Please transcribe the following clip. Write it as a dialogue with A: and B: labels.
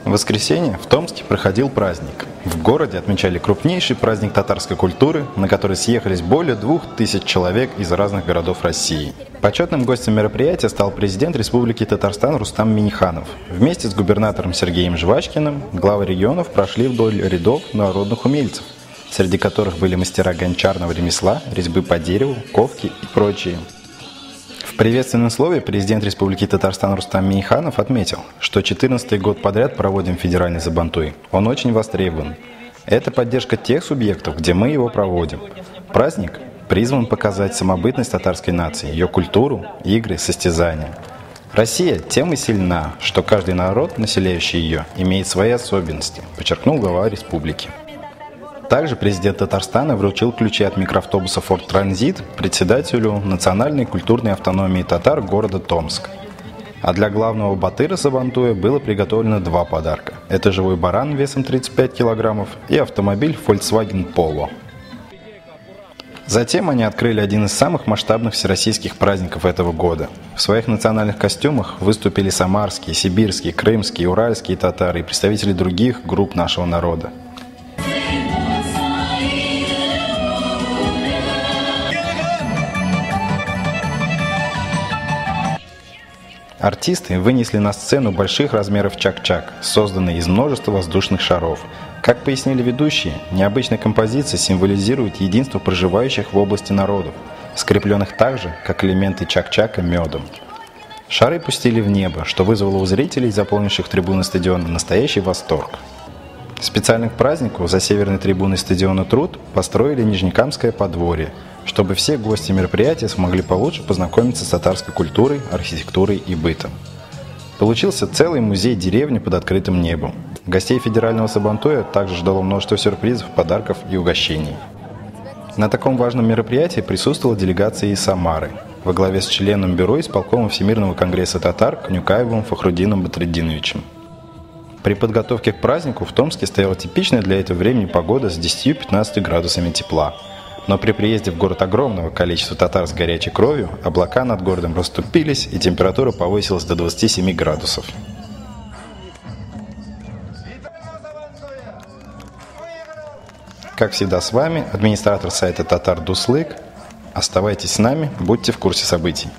A: В воскресенье в Томске проходил праздник. В городе отмечали крупнейший праздник татарской культуры, на который съехались более 2000 человек из разных городов России. Почетным гостем мероприятия стал президент Республики Татарстан Рустам Минниханов. Вместе с губернатором Сергеем Жвачкиным главы регионов прошли вдоль рядов народных умельцев, среди которых были мастера гончарного ремесла, резьбы по дереву, ковки и прочие. В приветственном слове президент Республики Татарстан Рустам Минниханов отметил, что 14-й год подряд проводим федеральный Сабантуй. Он очень востребован. Это поддержка тех субъектов, где мы его проводим. Праздник призван показать самобытность татарской нации, ее культуру, игры, состязания. Россия тем и сильна, что каждый народ, населяющий ее, имеет свои особенности, подчеркнул глава республики. Также президент Татарстана вручил ключи от микроавтобуса «Форд Транзит» председателю национальной культурной автономии татар города Томск. А для главного батыра Сабантуя было приготовлено 2 подарка. Это живой баран весом 35 килограммов и автомобиль Volkswagen Polo. Затем они открыли один из самых масштабных всероссийских праздников этого года. В своих национальных костюмах выступили самарские, сибирские, крымские, уральские татары и представители других групп нашего народа. Артисты вынесли на сцену больших размеров чак-чак, созданный из множества воздушных шаров. Как пояснили ведущие, необычная композиция символизирует единство проживающих в области народов, скрепленных так же, как элементы чак-чака, медом. Шары пустили в небо, что вызвало у зрителей, заполнивших трибуны стадиона, настоящий восторг. Специально к празднику за северной трибуной стадиона «Труд» построили Нижнекамское подворье, чтобы все гости мероприятия смогли получше познакомиться с татарской культурой, архитектурой и бытом. Получился целый музей деревни под открытым небом. Гостей федерального Сабантуя также ждало множество сюрпризов, подарков и угощений. На таком важном мероприятии присутствовала делегация из Самары во главе с членом бюро исполкома Всемирного конгресса татар Кнюкаевым Фахруддином Батреддиновичем. При подготовке к празднику в Томске стояла типичная для этого времени погода с 10-15 градусами тепла. Но при приезде в город огромного количества татар с горячей кровью, облака над городом расступились и температура повысилась до 27 градусов. Как всегда с вами, администратор сайта Татар Дуслык. Оставайтесь с нами, будьте в курсе событий.